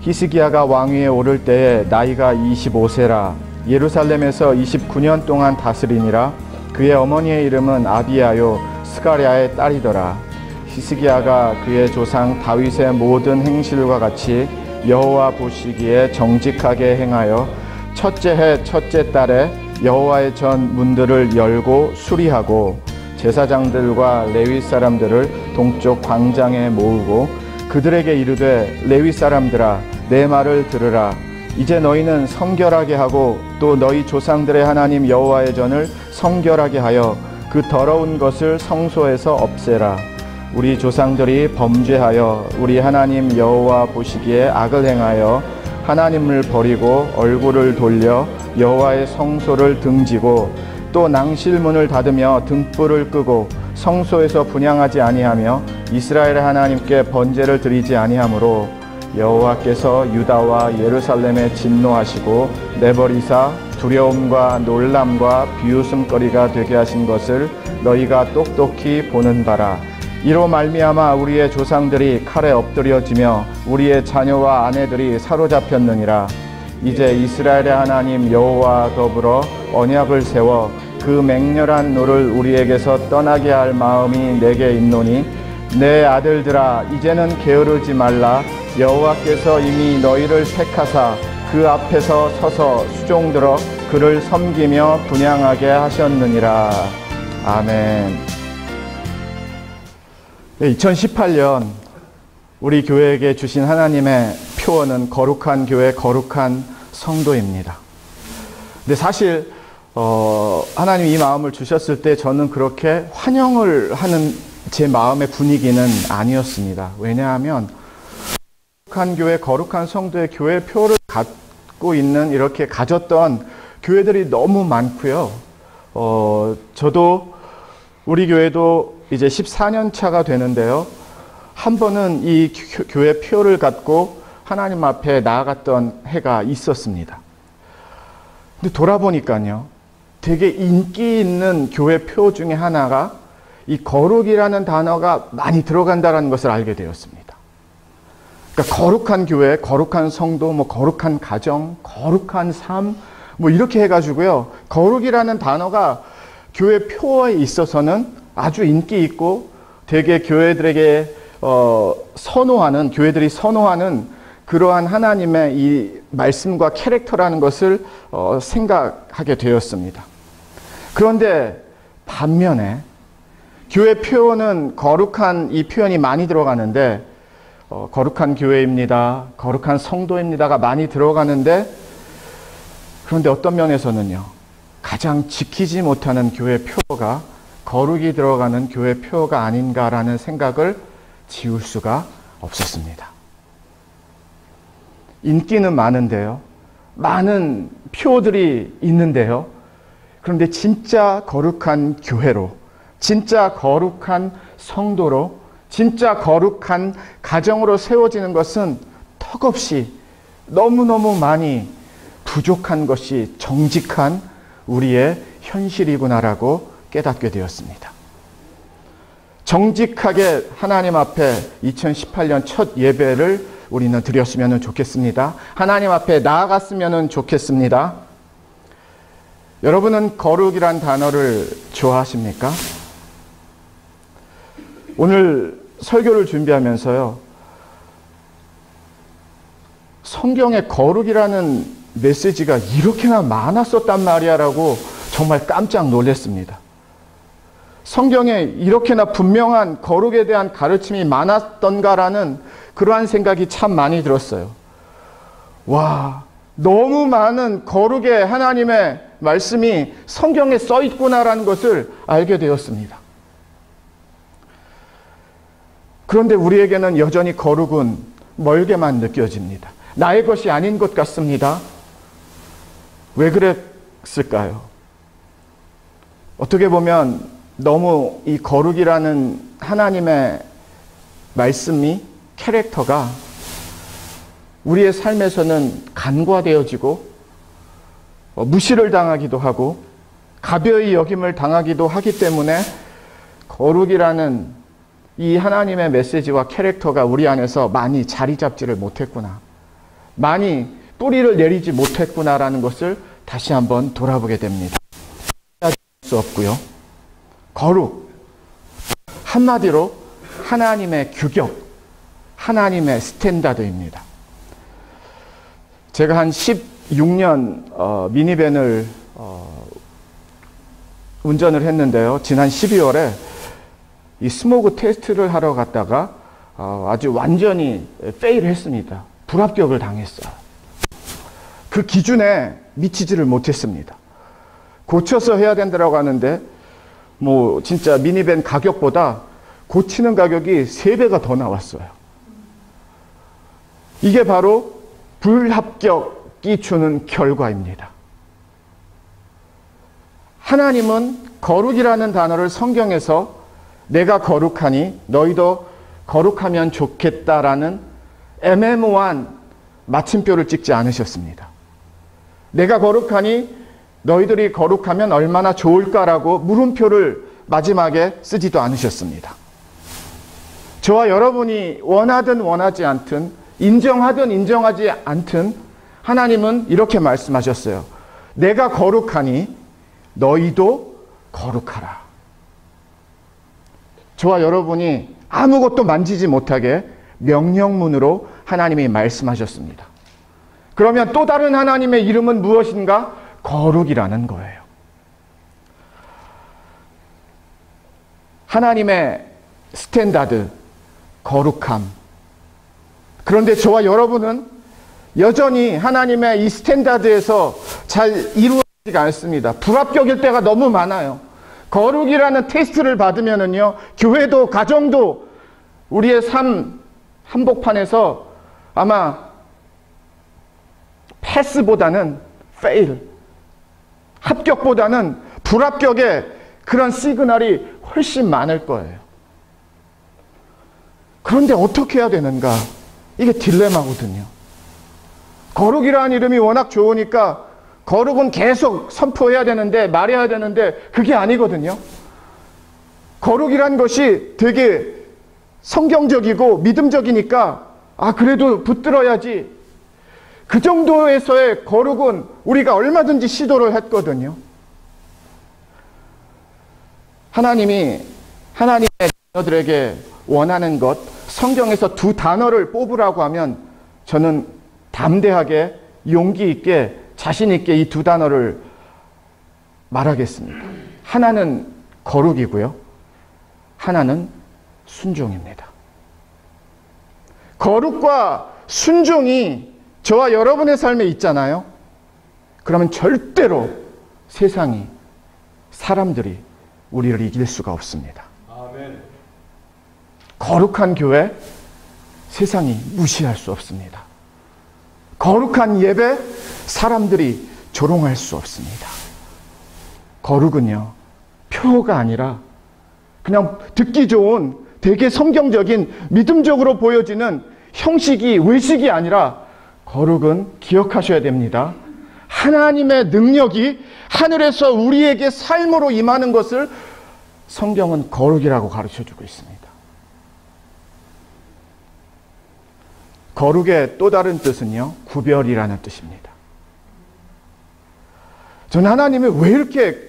히스기야가 왕위에 오를 때에 나이가 25세라. 예루살렘에서 29년 동안 다스리니라. 그의 어머니의 이름은 아비야요 스가랴의 딸이더라. 히스기야가 그의 조상 다윗의 모든 행실과 같이 여호와 보시기에 정직하게 행하여 첫째 해 첫째 달에 여호와의 전 문들을 열고 수리하고 제사장들과 레위 사람들을 동쪽 광장에 모으고 그들에게 이르되 레위 사람들아 내 말을 들으라. 이제 너희는 성결하게 하고 또 너희 조상들의 하나님 여호와의 전을 성결하게 하여 그 더러운 것을 성소에서 없애라. 우리 조상들이 범죄하여 우리 하나님 여호와 보시기에 악을 행하여 하나님을 버리고 얼굴을 돌려 여호와의 성소를 등지고 또 낭실문을 닫으며 등불을 끄고 성소에서 분향하지 아니하며 이스라엘의 하나님께 번제를 드리지 아니하므로 여호와께서 유다와 예루살렘에 진노하시고 내버리사 두려움과 놀람과 비웃음거리가 되게 하신 것을 너희가 똑똑히 보는 바라. 이로 말미암아 우리의 조상들이 칼에 엎드려지며 우리의 자녀와 아내들이 사로잡혔느니라. 이제 이스라엘의 하나님 여호와와 더불어 언약을 세워 그 맹렬한 노를 우리에게서 떠나게 할 마음이 내게 있노니 내 아들들아 이제는 게으르지 말라. 여호와께서 이미 너희를 택하사 그 앞에서 서서 수종들어 그를 섬기며 분향하게 하셨느니라. 아멘. 2018년 우리 교회에게 주신 하나님의 표어는 거룩한 교회, 거룩한 성도입니다. 근데 사실 하나님이 이 마음을 주셨을 때 저는 그렇게 환영을 하는 제 마음의 분위기는 아니었습니다. 왜냐하면 거룩한 교회, 거룩한 성도의 교회 표를 갖고 있는 이렇게 가졌던 교회들이 너무 많고요. 저도 우리 교회도 이제 14년 차가 되는데요. 한 번은 이 교회 표를 갖고 하나님 앞에 나아갔던 해가 있었습니다. 근데 돌아보니까요. 되게 인기 있는 교회 표 중에 하나가 이 거룩이라는 단어가 많이 들어간다는 것을 알게 되었습니다. 그러니까 거룩한 교회, 거룩한 성도, 거룩한 가정, 거룩한 삶, 이렇게 해가지고요. 거룩이라는 단어가 교회 표에 있어서는 아주 인기 있고 되게 교회들에게 교회들이 선호하는 그러한 하나님의 이 말씀과 캐릭터라는 것을 생각하게 되었습니다. 그런데 반면에 교회 표현은 거룩한 이 표현이 많이 들어가는데 거룩한 교회입니다. 거룩한 성도입니다가 많이 들어가는데 그런데 어떤 면에서는요. 가장 지키지 못하는 교회 표가 거룩이 들어가는 교회 표가 아닌가라는 생각을 지울 수가 없었습니다. 인기는 많은데요. 많은 표들이 있는데요. 그런데 진짜 거룩한 교회로, 진짜 거룩한 성도로, 진짜 거룩한 가정으로 세워지는 것은 턱없이 너무너무 많이 부족한 것이 정직한 우리의 현실이구나라고 깨닫게 되었습니다. 정직하게 하나님 앞에 2018년 첫 예배를 우리는 드렸으면 좋겠습니다. 하나님 앞에 나아갔으면 좋겠습니다. 여러분은 거룩이란 단어를 좋아하십니까? 오늘 설교를 준비하면서요. 성경에 거룩이라는 메시지가 이렇게나 많았었단 말이야 라고 정말 깜짝 놀랐습니다. 성경에 이렇게나 분명한 거룩에 대한 가르침이 많았던가라는 그러한 생각이 참 많이 들었어요. 와, 너무 많은 거룩의 하나님의 말씀이 성경에 써 있구나라는 것을 알게 되었습니다. 그런데 우리에게는 여전히 거룩은 멀게만 느껴집니다. 나의 것이 아닌 것 같습니다. 왜 그랬을까요? 어떻게 보면 너무 이 거룩이라는 하나님의 말씀이, 캐릭터가 우리의 삶에서는 간과되어지고 무시를 당하기도 하고 가벼이 여김을 당하기도 하기 때문에 거룩이라는 이 하나님의 메시지와 캐릭터가 우리 안에서 많이 자리 잡지를 못했구나. 많이 뿌리를 내리지 못했구나라는 것을 다시 한번 돌아보게 됩니다. 할 수 없고요. 거룩, 한마디로 하나님의 규격, 하나님의 스탠다드입니다. 제가 한 16년 미니밴을 운전을 했는데요. 지난 12월에 이 스모그 테스트를 하러 갔다가 아주 완전히 페일을 했습니다. 불합격을 당했어요. 그 기준에 미치지를 못했습니다. 고쳐서 해야 된다고 하는데 뭐 진짜 미니밴 가격보다 고치는 가격이 3배가 더 나왔어요. 이게 바로 불합격이 주는 결과입니다. 하나님은 거룩이라는 단어를 성경에서 내가 거룩하니 너희도 거룩하면 좋겠다라는 애매모호한 마침표를 찍지 않으셨습니다. 내가 거룩하니 너희들이 거룩하면 얼마나 좋을까라고 물음표를 마지막에 쓰지도 않으셨습니다. 저와 여러분이 원하든 원하지 않든 인정하든 인정하지 않든 하나님은 이렇게 말씀하셨어요. 내가 거룩하니 너희도 거룩하라. 저와 여러분이 아무것도 만지지 못하게 명령문으로 하나님이 말씀하셨습니다. 그러면 또 다른 하나님의 이름은 무엇인가? 거룩이라는 거예요. 하나님의 스탠다드, 거룩함. 그런데 저와 여러분은 여전히 하나님의 이 스탠다드에서 잘 이루어지지가 않습니다. 불합격일 때가 너무 많아요. 거룩이라는 테스트를 받으면은요, 교회도 가정도 우리의 삶 한복판에서 아마 패스보다는 페일, 합격보다는 불합격의 그런 시그널이 훨씬 많을 거예요. 그런데 어떻게 해야 되는가? 이게 딜레마거든요. 거룩이라는 이름이 워낙 좋으니까 거룩은 계속 선포해야 되는데, 말해야 되는데 그게 아니거든요. 거룩이란 것이 되게 성경적이고 믿음적이니까 그래도 붙들어야지. 그 정도에서의 거룩은 우리가 얼마든지 시도를 했거든요. 하나님이 하나님의 자녀들에게 원하는 것, 성경에서 2 단어를 뽑으라고 하면 저는 담대하게 용기 있게 자신 있게 이 2 단어를 말하겠습니다. 하나는 거룩이고요. 하나는 순종입니다. 거룩과 순종이 저와 여러분의 삶에 있잖아요. 그러면 절대로 세상이, 사람들이 우리를 이길 수가 없습니다. 아멘. 거룩한 교회, 세상이 무시할 수 없습니다. 거룩한 예배, 사람들이 조롱할 수 없습니다. 거룩은요, 표가 아니라 그냥 듣기 좋은 되게 성경적인 믿음적으로 보여지는 형식이, 외식이 아니라 거룩은 기억하셔야 됩니다. 하나님의 능력이 하늘에서 우리에게 삶으로 임하는 것을 성경은 거룩이라고 가르쳐주고 있습니다. 거룩의 또 다른 뜻은요, 구별이라는 뜻입니다. 저는 하나님이 왜 이렇게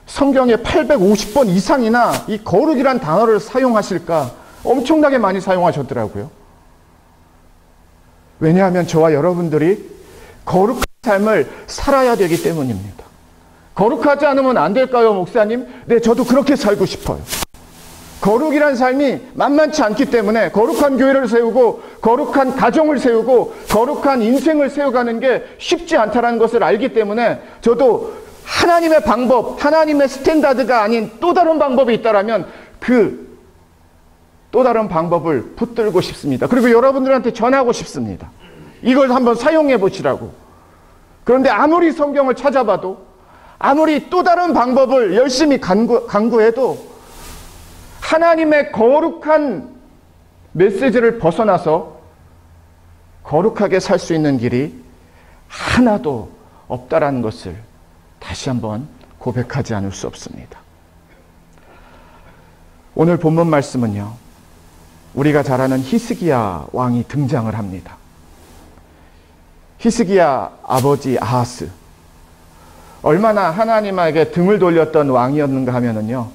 성경에 850번 이상이나 이 거룩이란 단어를 사용하실까? 엄청나게 많이 사용하셨더라고요. 왜냐하면 저와 여러분들이 거룩한 삶을 살아야 되기 때문입니다. 거룩하지 않으면 안 될까요, 목사님? 네, 저도 그렇게 살고 싶어요. 거룩이란 삶이 만만치 않기 때문에 거룩한 교회를 세우고 거룩한 가정을 세우고 거룩한 인생을 세워가는 게 쉽지 않다는 것을 알기 때문에 저도 하나님의 방법, 하나님의 스탠다드가 아닌 또 다른 방법이 있다라면 그 또 다른 방법을 붙들고 싶습니다. 그리고 여러분들한테 전하고 싶습니다. 이걸 한번 사용해 보시라고. 그런데 아무리 성경을 찾아봐도, 아무리 또 다른 방법을 열심히 강구해도 하나님의 거룩한 메시지를 벗어나서 거룩하게 살 수 있는 길이 하나도 없다라는 것을 다시 한번 고백하지 않을 수 없습니다. 오늘 본문 말씀은요, 우리가 잘 아는 히스기야 왕이 등장을 합니다. 히스기야 아버지 아하스, 얼마나 하나님에게 등을 돌렸던 왕이었는가 하면은요,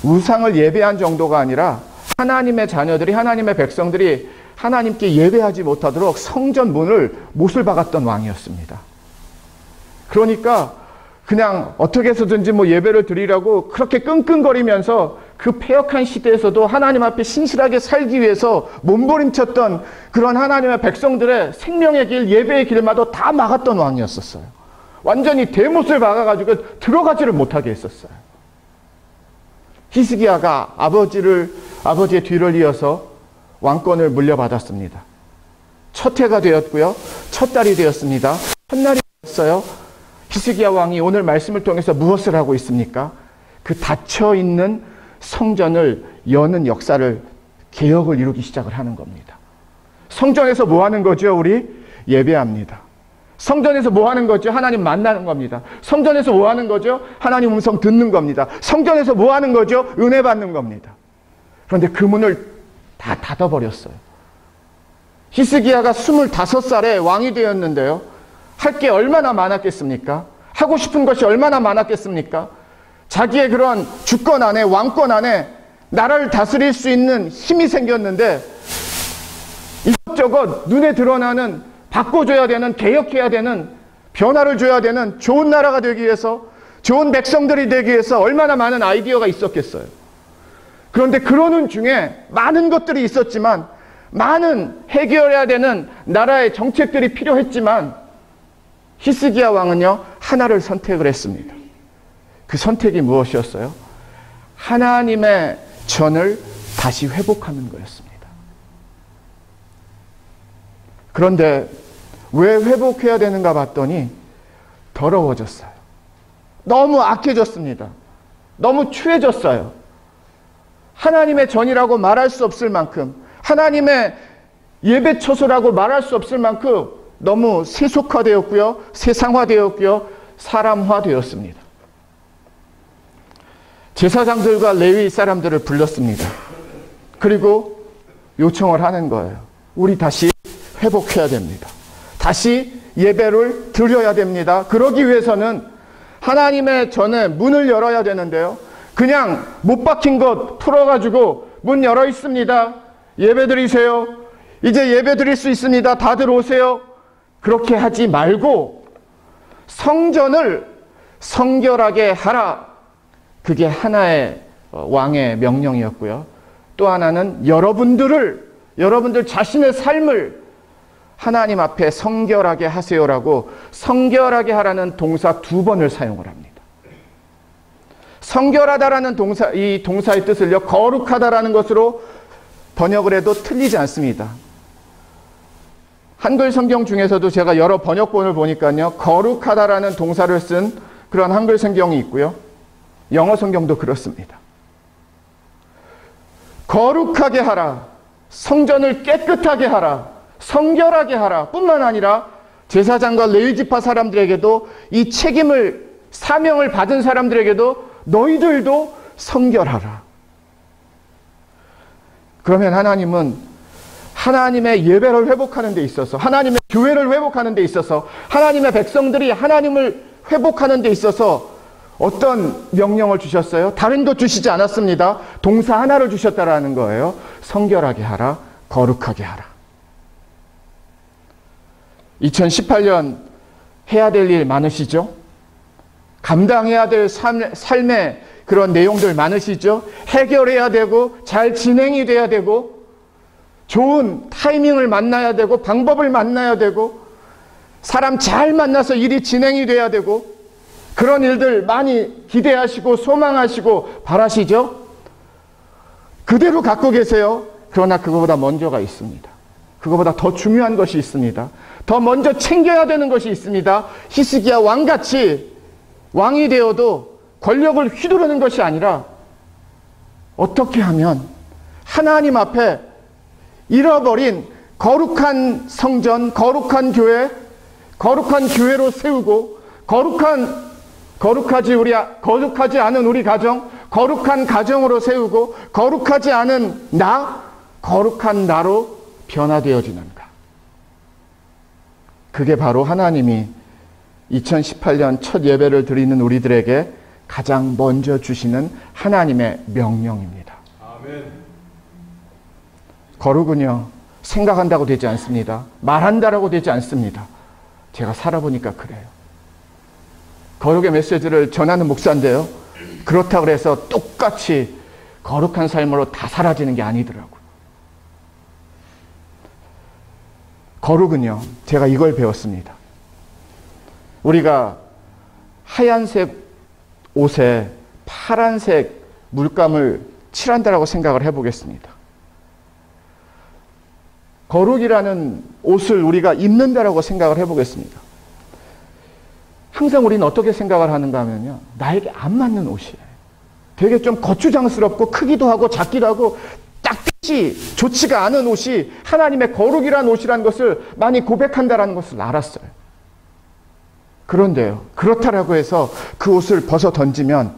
우상을 예배한 정도가 아니라 하나님의 자녀들이, 하나님의 백성들이 하나님께 예배하지 못하도록 성전 문을 못을 박았던 왕이었습니다. 그러니까 그냥 어떻게 해서든지 예배를 드리라고 그렇게 끙끙거리면서 그 패역한 시대에서도 하나님 앞에 신실하게 살기 위해서 몸부림쳤던 그런 하나님의 백성들의 생명의 길, 예배의 길마저 다 막았던 왕이었었어요. 완전히 대못을 박아가지고 들어가지를 못하게 했었어요. 히스기야가 아버지의 뒤를 이어서 왕권을 물려받았습니다. 첫 해가 되었고요, 첫 달이 되었습니다. 첫날이 되었어요. 히스기야 왕이 오늘 말씀을 통해서 무엇을 하고 있습니까? 그 닫혀있는 성전을 여는 역사를, 개혁을 이루기 시작을 하는 겁니다. 성전에서 뭐 하는 거죠? 우리 예배합니다. 성전에서 뭐 하는 거죠? 하나님 만나는 겁니다. 성전에서 뭐 하는 거죠? 하나님 음성 듣는 겁니다. 성전에서 뭐 하는 거죠? 은혜 받는 겁니다. 그런데 그 문을 다 닫아버렸어요. 히스기야가 25살에 왕이 되었는데요, 할 게 얼마나 많았겠습니까? 하고 싶은 것이 얼마나 많았겠습니까? 자기의 그런 주권 안에, 왕권 안에 나라를 다스릴 수 있는 힘이 생겼는데 이것저것 눈에 드러나는, 바꿔줘야 되는, 개혁해야 되는, 변화를 줘야 되는 좋은 나라가 되기 위해서, 좋은 백성들이 되기 위해서 얼마나 많은 아이디어가 있었겠어요. 그런데 그러는 중에 많은 것들이 있었지만, 많은 해결해야 되는 나라의 정책들이 필요했지만, 히스기야 왕은요, 하나를 선택을 했습니다. 그 선택이 무엇이었어요? 하나님의 전을 다시 회복하는 거였습니다. 그런데 왜 회복해야 되는가 봤더니 더러워졌어요. 너무 악해졌습니다. 너무 추해졌어요. 하나님의 전이라고 말할 수 없을 만큼, 하나님의 예배 처소라고 말할 수 없을 만큼 너무 세속화되었고요, 세상화되었고요, 사람화되었습니다. 제사장들과 레위 사람들을 불렀습니다. 그리고 요청을 하는 거예요. 우리 다시 회복해야 됩니다. 다시 예배를 드려야 됩니다. 그러기 위해서는 하나님의 전에 문을 열어야 되는데요, 그냥 못 박힌 것 풀어가지고 문 열어 있습니다, 예배 드리세요, 이제 예배 드릴 수 있습니다, 다들 오세요, 그렇게 하지 말고 성전을 성결하게 하라. 그게 하나의 왕의 명령이었고요. 또 하나는 여러분들 자신의 삶을 하나님 앞에 성결하게 하세요라고, 성결하게 하라는 동사 2번을 사용을 합니다. 성결하다라는 이 동사의 뜻을요, 거룩하다라는 것으로 번역을 해도 틀리지 않습니다. 한글 성경 중에서도 제가 여러 번역본을 보니까요, 거룩하다라는 동사를 쓴 그런 한글 성경이 있고요, 영어 성경도 그렇습니다. 거룩하게 하라, 성전을 깨끗하게 하라, 성결하게 하라 뿐만 아니라 제사장과 레위지파 사람들에게도, 이 책임을, 사명을 받은 사람들에게도 너희들도 성결하라. 그러면 하나님은 하나님의 예배를 회복하는 데 있어서, 하나님의 교회를 회복하는 데 있어서, 하나님의 백성들이 하나님을 회복하는 데 있어서 어떤 명령을 주셨어요? 다른 것 주시지 않았습니다. 동사 하나를 주셨다라는 거예요. 성결하게 하라, 거룩하게 하라. 2018년 해야 될 일 많으시죠? 감당해야 될 삶의 그런 내용들 많으시죠? 해결해야 되고, 잘 진행이 돼야 되고, 좋은 타이밍을 만나야 되고, 방법을 만나야 되고, 사람 잘 만나서 일이 진행이 돼야 되고, 그런 일들 많이 기대하시고 소망하시고 바라시죠? 그대로 갖고 계세요. 그러나 그거보다 먼저가 있습니다. 그거보다 더 중요한 것이 있습니다. 더 먼저 챙겨야 되는 것이 있습니다. 히스기야 왕같이 왕이 되어도 권력을 휘두르는 것이 아니라, 어떻게 하면 하나님 앞에 잃어버린 거룩한 성전, 거룩한 교회, 거룩한 교회로 세우고, 거룩하지 않은 우리 가정, 거룩한 가정으로 세우고, 거룩하지 않은 거룩한 나로 변화되어지는가. 그게 바로 하나님이 2018년 첫 예배를 드리는 우리들에게 가장 먼저 주시는 하나님의 명령입니다. 아멘. 거룩은요, 생각한다고 되지 않습니다. 말한다라고 되지 않습니다. 제가 살아보니까 그래요. 거룩의 메시지를 전하는 목사인데요, 그렇다고 해서 똑같이 거룩한 삶으로 다 사라지는 게 아니더라고요. 거룩은요, 제가 이걸 배웠습니다. 우리가 하얀색 옷에 파란색 물감을 칠한다라고 생각을 해보겠습니다. 거룩이라는 옷을 우리가 입는다라고 생각을 해보겠습니다. 항상 우리는 어떻게 생각을 하는가 하면요, 나에게 안 맞는 옷이에요. 되게 좀 거추장스럽고 크기도 하고 작기도 하고 딱히 좋지가 않은 옷이 하나님의 거룩이라는 옷이라는 것을 많이 고백한다라는 것을 알았어요. 그런데요, 그렇다라고 해서 그 옷을 벗어 던지면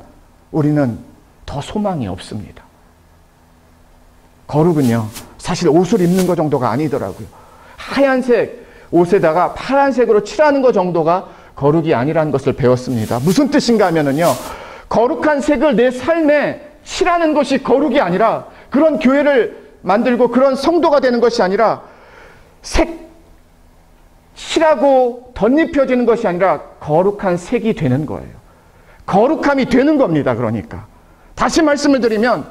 우리는 더 소망이 없습니다. 거룩은요, 사실 옷을 입는 것 정도가 아니더라고요. 하얀색 옷에다가 파란색으로 칠하는 것 정도가 거룩이 아니라는 것을 배웠습니다. 무슨 뜻인가 하면은요, 거룩한 색을 내 삶에 칠하는 것이 거룩이 아니라, 그런 교회를 만들고 그런 성도가 되는 것이 아니라, 칠하고 덧입혀지는 것이 아니라 거룩한 색이 되는 거예요. 거룩함이 되는 겁니다. 그러니까 다시 말씀을 드리면,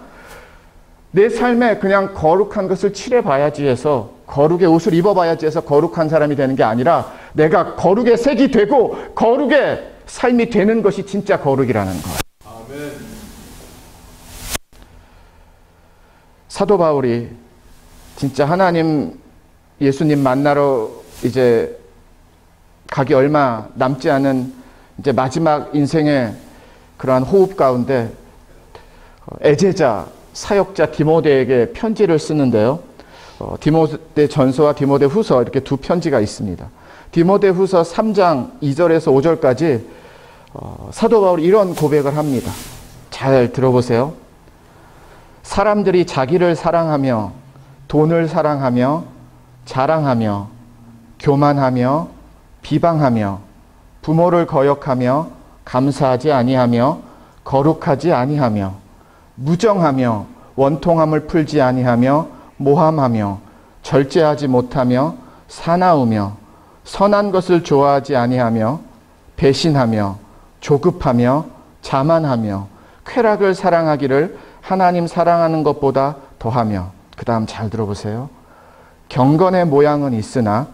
내 삶에 그냥 거룩한 것을 칠해봐야지 해서, 거룩의 옷을 입어봐야지 해서 거룩한 사람이 되는 게 아니라, 내가 거룩의 색이 되고 거룩의 삶이 되는 것이 진짜 거룩이라는 거예요. 아멘. 사도 바울이 진짜 하나님, 예수님 만나러 이제 가기 얼마 남지 않은 이제 마지막 인생의 그러한 호흡 가운데 애제자, 사역자 디모데에게 편지를 쓰는데요. 디모데 전서와 디모데 후서, 이렇게 두 편지가 있습니다. 디모데 후서 3장 2절에서 5절까지 사도 바울이 이런 고백을 합니다. 잘 들어보세요. 사람들이 자기를 사랑하며 돈을 사랑하며 자랑하며 교만하며 비방하며 부모를 거역하며 감사하지 아니하며 거룩하지 아니하며 무정하며 원통함을 풀지 아니하며 모함하며 절제하지 못하며 사나우며 선한 것을 좋아하지 아니하며 배신하며 조급하며 자만하며 쾌락을 사랑하기를 하나님 사랑하는 것보다 더하며, 그 다음 잘 들어보세요. 경건의 모양은 있으나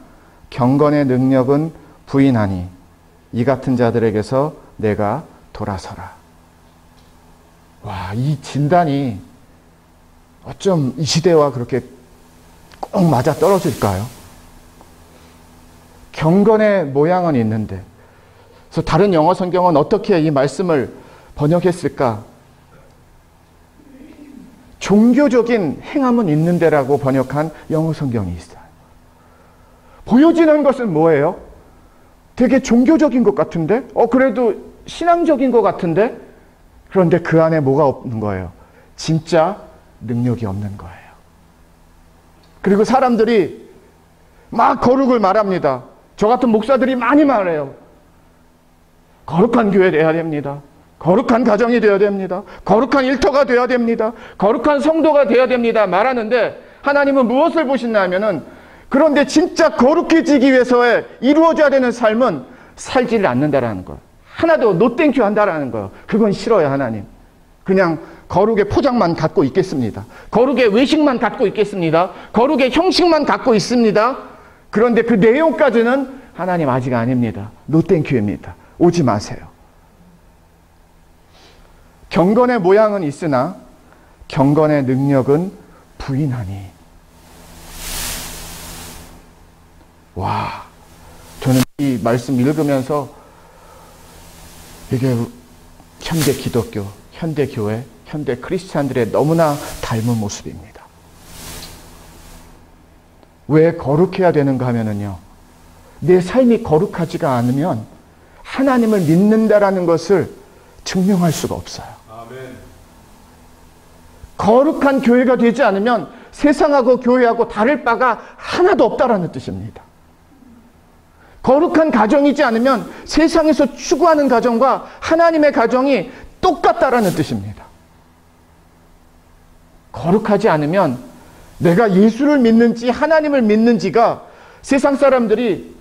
경건의 능력은 부인하니 이 같은 자들에게서 내가 돌아서라. 와, 이 진단이 어쩜 이 시대와 그렇게 꼭 맞아 떨어질까요? 경건의 모양은 있는데, 그래서 다른 영어 성경은 어떻게 이 말씀을 번역했을까? 종교적인 행함은 있는데라고 번역한 영어 성경이 있어요. 보여지는 것은 뭐예요? 되게 종교적인 것 같은데? 그래도 신앙적인 것 같은데? 그런데 그 안에 뭐가 없는 거예요? 진짜 능력이 없는 거예요. 그리고 사람들이 막 거룩을 말합니다. 저 같은 목사들이 많이 말해요. 거룩한 교회 돼야 됩니다. 거룩한 가정이 되어야 됩니다. 거룩한 일터가 되어야 됩니다. 거룩한 성도가 되어야 됩니다. 말하는데, 하나님은 무엇을 보시냐면은, 그런데 진짜 거룩해지기 위해서에 이루어져야 되는 삶은 살지를 않는다라는 거예요. 하나도 노땡큐 한다라는 거예요. 그건 싫어요, 하나님. 그냥 거룩의 포장만 갖고 있겠습니다. 거룩의 외식만 갖고 있겠습니다. 거룩의 형식만 갖고 있습니다. 그런데 그 내용까지는 하나님 아직 아닙니다. 노땡큐입니다. 오지 마세요. 경건의 모양은 있으나 경건의 능력은 부인하니. 와, 저는 이 말씀 읽으면서 이게 현대 기독교, 현대 교회, 현대 크리스찬들의 너무나 닮은 모습입니다. 왜 거룩해야 되는가 하면은요, 내 삶이 거룩하지가 않으면 하나님을 믿는다라는 것을 증명할 수가 없어요. 아멘. 거룩한 교회가 되지 않으면 세상하고 교회하고 다를 바가 하나도 없다라는 뜻입니다. 거룩한 가정이지 않으면 세상에서 추구하는 가정과 하나님의 가정이 똑같다라는 뜻입니다. 거룩하지 않으면 내가 예수를 믿는지 하나님을 믿는지가 세상 사람들이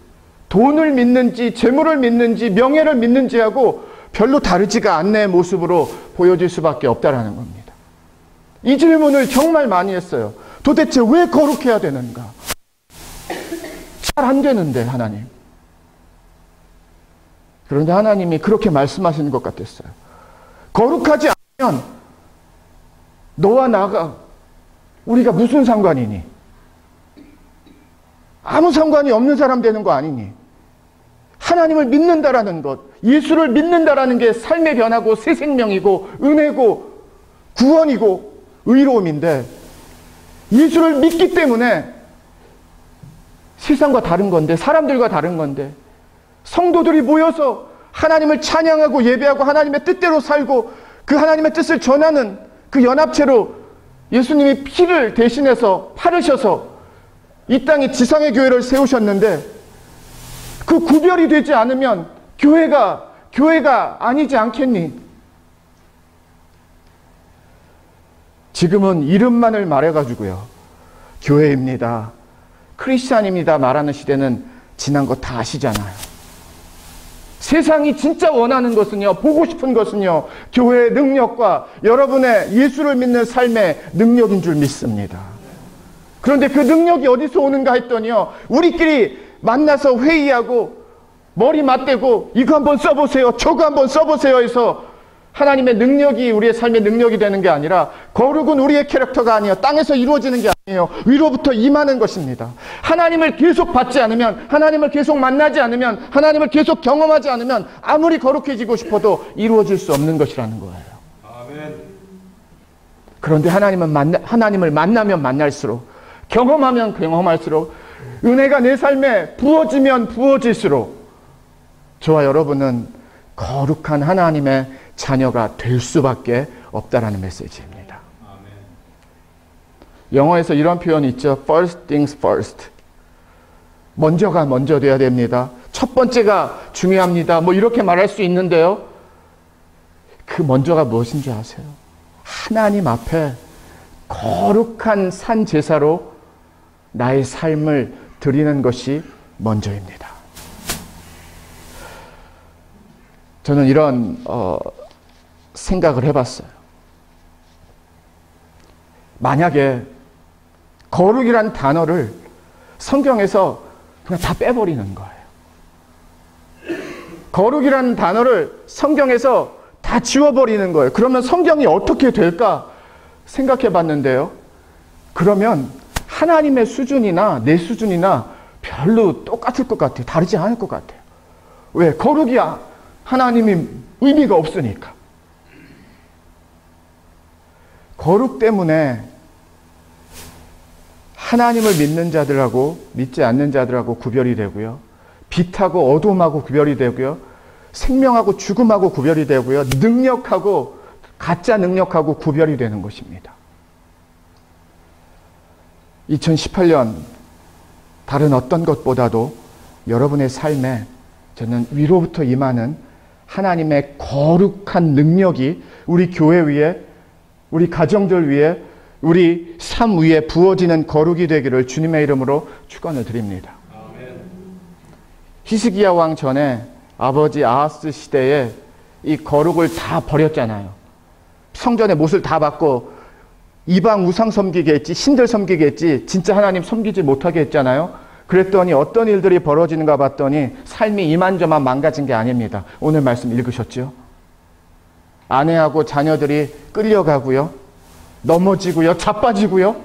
돈을 믿는지 재물을 믿는지 명예를 믿는지하고 별로 다르지가 않는 모습으로 보여질 수밖에 없다라는 겁니다. 이 질문을 정말 많이 했어요. 도대체 왜 거룩해야 되는가? 잘 안 되는데 하나님. 그런데 하나님이 그렇게 말씀하시는 것 같았어요. 거룩하지 않으면 너와 나가 우리가 무슨 상관이니? 아무 상관이 없는 사람 되는 거 아니니? 하나님을 믿는다라는 것, 예수를 믿는다라는 게 삶의 변화고 새 생명이고 은혜고 구원이고 의로움인데 예수를 믿기 때문에 세상과 다른 건데 사람들과 다른 건데 성도들이 모여서 하나님을 찬양하고 예배하고 하나님의 뜻대로 살고 그 하나님의 뜻을 전하는 그 연합체로 예수님이 피를 대신해서 바르셔서 이 땅에 지상의 교회를 세우셨는데 그 구별이 되지 않으면 교회가 아니지 않겠니? 지금은 이름만을 말해가지고요. 교회입니다. 크리스찬입니다. 말하는 시대는 지난 거 다 아시잖아요. 세상이 진짜 원하는 것은요, 보고 싶은 것은요, 교회의 능력과 여러분의 예수를 믿는 삶의 능력인 줄 믿습니다. 그런데 그 능력이 어디서 오는가 했더니요, 우리끼리 만나서 회의하고 머리 맞대고 이거 한번 써보세요, 저거 한번 써보세요 해서 하나님의 능력이 우리의 삶의 능력이 되는 게 아니라 거룩은 우리의 캐릭터가 아니에요. 땅에서 이루어지는 게 아니에요. 위로부터 임하는 것입니다. 하나님을 계속 받지 않으면, 하나님을 계속 만나지 않으면, 하나님을 계속 경험하지 않으면 아무리 거룩해지고 싶어도 이루어질 수 없는 것이라는 거예요. 아멘. 그런데 하나님을 만나면 만날수록, 경험하면 경험할수록, 은혜가 내 삶에 부어지면 부어질수록 저와 여러분은 거룩한 하나님의 자녀가 될 수밖에 없다라는 메시지입니다. 아멘. 영어에서 이런 표현이 있죠. First things first. 먼저가 먼저 돼야 됩니다. 첫 번째가 중요합니다. 뭐 이렇게 말할 수 있는데요. 그 먼저가 무엇인지 아세요? 하나님 앞에 거룩한 산 제사로 나의 삶을 드리는 것이 먼저입니다. 저는 이런 생각을 해봤어요. 만약에 거룩이란 단어를 성경에서 그냥 다 빼버리는 거예요. 거룩이라는 단어를 성경에서 다 지워버리는 거예요. 그러면 성경이 어떻게 될까 생각해 봤는데요. 그러면 하나님의 수준이나 내 수준이나 별로 똑같을 것 같아요. 다르지 않을 것 같아요. 왜? 거룩이야. 하나님이 의미가 없으니까. 거룩 때문에 하나님을 믿는 자들하고 믿지 않는 자들하고 구별이 되고요. 빛하고 어둠하고 구별이 되고요. 생명하고 죽음하고 구별이 되고요. 능력하고 가짜 능력하고 구별이 되는 것입니다. 2018년 다른 어떤 것보다도 여러분의 삶에 저는 위로부터 임하는 하나님의 거룩한 능력이 우리 교회 위에, 우리 가정들 위에, 우리 삶 위에 부어지는 거룩이 되기를 주님의 이름으로 축원을 드립니다. 아멘. 히스기야 왕 전에 아버지 아하스 시대에 이 거룩을 다 버렸잖아요. 성전의 못을 다 받고 이방 우상 섬기게 했지, 신들 섬기게 했지, 진짜 하나님 섬기지 못하게 했잖아요. 그랬더니 어떤 일들이 벌어지는가 봤더니 삶이 이만저만 망가진 게 아닙니다. 오늘 말씀 읽으셨죠? 아내하고 자녀들이 끌려가고요. 넘어지고요. 자빠지고요.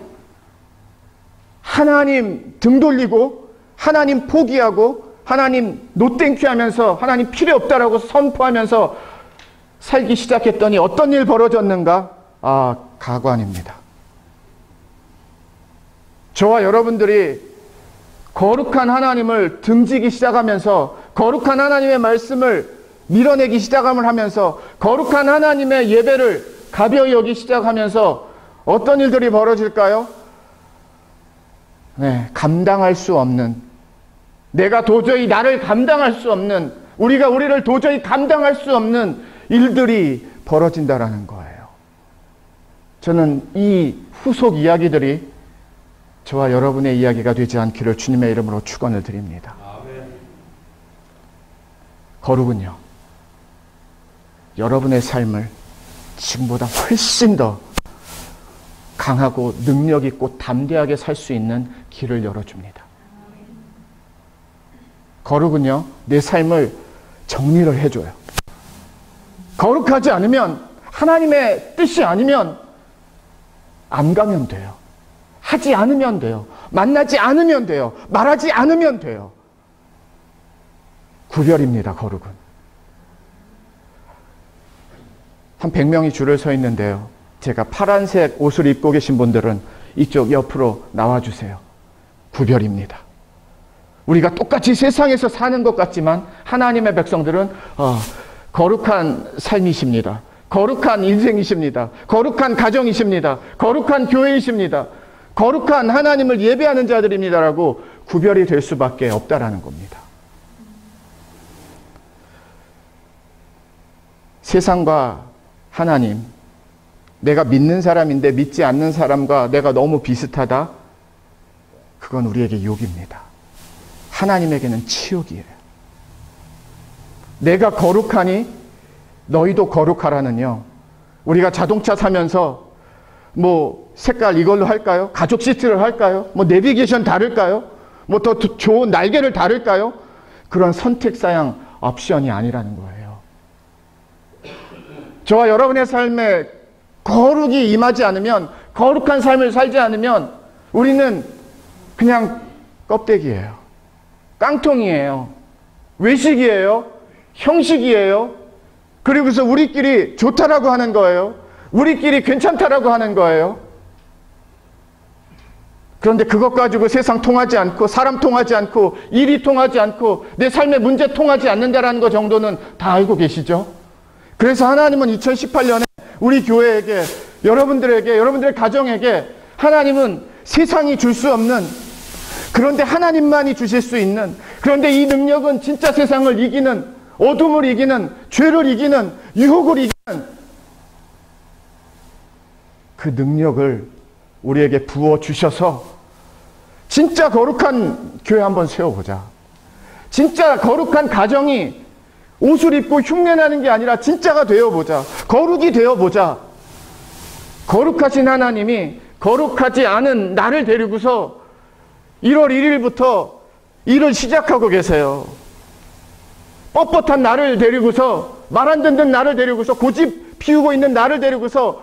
하나님 등 돌리고 하나님 포기하고 하나님 노땡큐 하면서 하나님 필요 없다라고 선포하면서 살기 시작했더니 어떤 일 벌어졌는가? 가관입니다. 저와 여러분들이 거룩한 하나님을 등지기 시작하면서 거룩한 하나님의 말씀을 밀어내기 시작함을 하면서 거룩한 하나님의 예배를 가벼이 여기 시작하면서 어떤 일들이 벌어질까요? 네, 감당할 수 없는 내가 도저히 나를 감당할 수 없는, 우리를 도저히 감당할 수 없는 일들이 벌어진다라는 거예요. 저는 이 후속 이야기들이 저와 여러분의 이야기가 되지 않기를 주님의 이름으로 축원을 드립니다. 거룩은요, 여러분의 삶을 지금보다 훨씬 더 강하고 능력 있고 담대하게 살 수 있는 길을 열어줍니다. 거룩은요, 내 삶을 정리를 해줘요. 거룩하지 않으면, 하나님의 뜻이 아니면 안 가면 돼요. 하지 않으면 돼요. 만나지 않으면 돼요. 말하지 않으면 돼요. 구별입니다, 거룩은. 한 100명이 줄을 서 있는데요. 제가 파란색 옷을 입고 계신 분들은 이쪽 옆으로 나와주세요. 구별입니다. 우리가 똑같이 세상에서 사는 것 같지만 하나님의 백성들은 거룩한 삶이십니다. 거룩한 인생이십니다. 거룩한 가정이십니다. 거룩한 교회이십니다. 거룩한 하나님을 예배하는 자들입니다라고 구별이 될 수밖에 없다라는 겁니다. 세상과 하나님, 내가 믿는 사람인데 믿지 않는 사람과 내가 너무 비슷하다? 그건 우리에게 욕입니다. 하나님에게는 치욕이에요. 내가 거룩하니 너희도 거룩하라는요, 우리가 자동차 사면서 뭐 색깔 이걸로 할까요? 가죽 시트를 할까요? 뭐 내비게이션 다를까요? 뭐 더 좋은 날개를 다를까요? 그런 선택사양 옵션이 아니라는 거예요. 저와 여러분의 삶에 거룩이 임하지 않으면, 거룩한 삶을 살지 않으면 우리는 그냥 껍데기예요. 깡통이에요. 외식이에요. 형식이에요. 그리고서 우리끼리 좋다라고 하는 거예요. 우리끼리 괜찮다라고 하는 거예요. 그런데 그것 가지고 세상 통하지 않고, 사람 통하지 않고, 일이 통하지 않고, 내 삶의 문제 통하지 않는다라는 것 정도는 다 알고 계시죠? 그래서 하나님은 2018년에 우리 교회에게, 여러분들에게, 여러분들의 가정에게 하나님은 세상이 줄 수 없는, 그런데 하나님만이 주실 수 있는, 그런데 이 능력은 진짜 세상을 이기는, 어둠을 이기는, 죄를 이기는, 유혹을 이기는 그 능력을 우리에게 부어주셔서 진짜 거룩한 교회 한번 세워보자. 진짜 거룩한 가정이 옷을 입고 흉내나는 게 아니라 진짜가 되어보자. 거룩이 되어보자. 거룩하신 하나님이 거룩하지 않은 나를 데리고서 1월 1일부터 일을 시작하고 계세요. 뻣뻣한 나를 데리고서, 말 안 듣는 나를 데리고서, 고집 피우고 있는 나를 데리고서,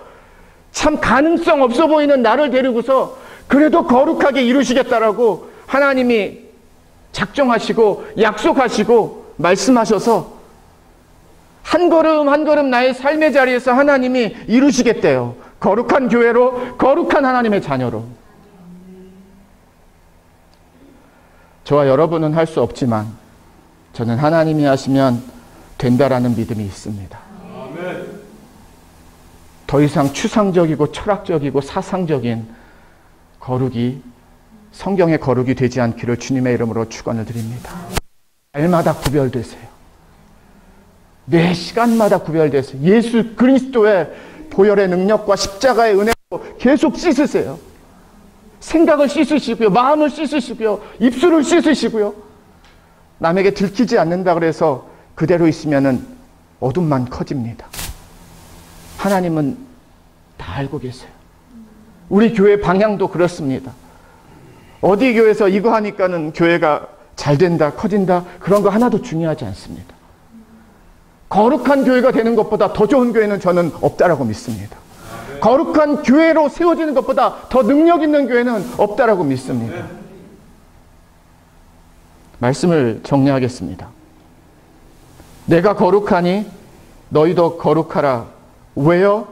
참 가능성 없어 보이는 나를 데리고서 그래도 거룩하게 이루시겠다라고 하나님이 작정하시고 약속하시고 말씀하셔서 한 걸음 한 걸음 나의 삶의 자리에서 하나님이 이루시겠대요. 거룩한 교회로, 거룩한 하나님의 자녀로. 저와 여러분은 할 수 없지만 저는 하나님이 하시면 된다라는 믿음이 있습니다. 아멘. 더 이상 추상적이고 철학적이고 사상적인 거룩이, 성경의 거룩이 되지 않기를 주님의 이름으로 축원을 드립니다. 날마다 구별되세요. 매 시간마다 구별되세요. 예수 그리스도의 보혈의 능력과 십자가의 은혜로 계속 씻으세요. 생각을 씻으시고요, 마음을 씻으시고요, 입술을 씻으시고요. 남에게 들키지 않는다 그래서 그대로 있으면은 어둠만 커집니다. 하나님은 다 알고 계세요. 우리 교회 방향도 그렇습니다. 어디 교회에서 이거 하니까는 교회가 잘 된다, 커진다, 그런 거 하나도 중요하지 않습니다. 거룩한 교회가 되는 것보다 더 좋은 교회는 저는 없다라고 믿습니다. 거룩한 교회로 세워지는 것보다 더 능력 있는 교회는 없다라고 믿습니다. 말씀을 정리하겠습니다. 내가 거룩하니 너희도 거룩하라. 왜요?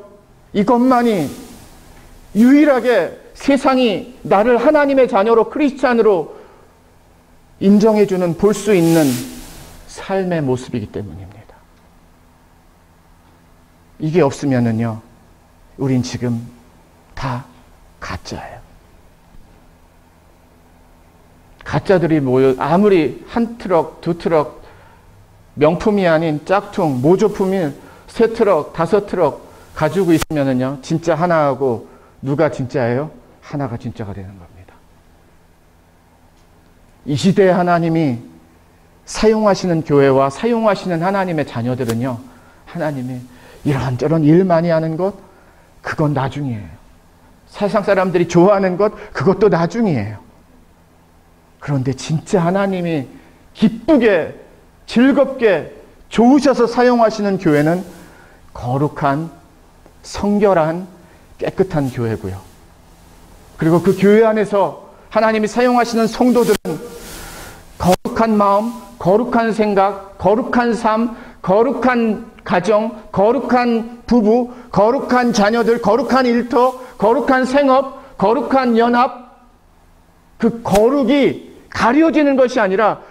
이것만이 유일하게 세상이 나를 하나님의 자녀로, 크리스찬으로 인정해주는, 볼 수 있는 삶의 모습이기 때문입니다. 이게 없으면은요, 우린 지금 다 가짜예요. 가짜들이 모여 아무리 한 트럭, 두 트럭 명품이 아닌 짝퉁, 모조품이 세 트럭, 다섯 트럭 가지고 있으면은요, 진짜 하나하고 누가 진짜예요? 하나가 진짜가 되는 겁니다. 이 시대에 하나님이 사용하시는 교회와 사용하시는 하나님의 자녀들은요, 하나님이 이런저런 일 많이 하는 것, 그건 나중이에요. 세상 사람들이 좋아하는 것, 그것도 나중이에요. 그런데 진짜 하나님이 기쁘게, 즐겁게, 좋으셔서 사용하시는 교회는 거룩한, 성결한, 깨끗한 교회고요. 그리고 그 교회 안에서 하나님이 사용하시는 성도들은 거룩한 마음, 거룩한 생각, 거룩한 삶, 거룩한 가정, 거룩한 부부, 거룩한 자녀들, 거룩한 일터, 거룩한 생업, 거룩한 연합, 그 거룩이 가려지는 것이 아니라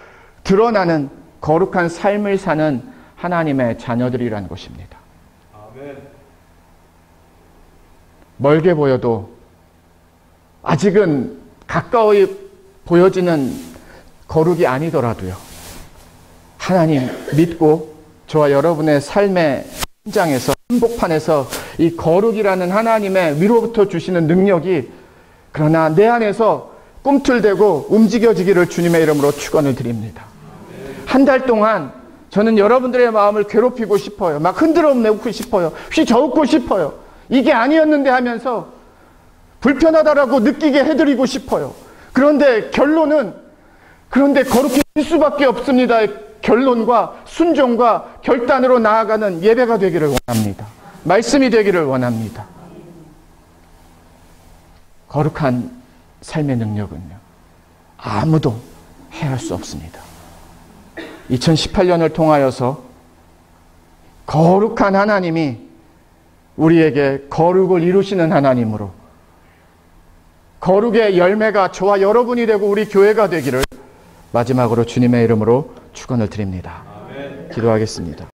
드러나는 거룩한 삶을 사는 하나님의 자녀들이라는 것입니다. 아멘. 멀게 보여도 아직은 가까이 보여지는 거룩이 아니더라도요, 하나님 믿고 저와 여러분의 삶의 현장에서, 한복판에서 이 거룩이라는 하나님의 위로부터 주시는 능력이, 그러나 내 안에서 꿈틀대고 움직여지기를 주님의 이름으로 축원을 드립니다. 한 달 동안 저는 여러분들의 마음을 괴롭히고 싶어요. 막 흔들어 내고 싶어요. 휘저고 싶어요. 이게 아니었는데 하면서 불편하다라고 느끼게 해드리고 싶어요. 그런데 결론은, 그런데 거룩해질 수밖에 없습니다. 결론과 순종과 결단으로 나아가는 예배가 되기를 원합니다. 말씀이 되기를 원합니다. 거룩한 삶의 능력은요, 아무도 해할 수 없습니다. 2018년을 통하여서 거룩한 하나님이 우리에게 거룩을 이루시는 하나님으로, 거룩의 열매가 저와 여러분이 되고 우리 교회가 되기를 마지막으로 주님의 이름으로 축원을 드립니다. 아멘. 기도하겠습니다.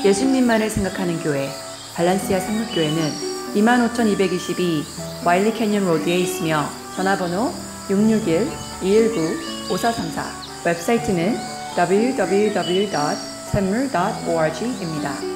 예수님만을 생각하는 교회 발란시아 상록교회는 25,222 와일리 캐년 로드에 있으며 전화번호 661-219-5434, 웹사이트는 www.샘물.org입니다.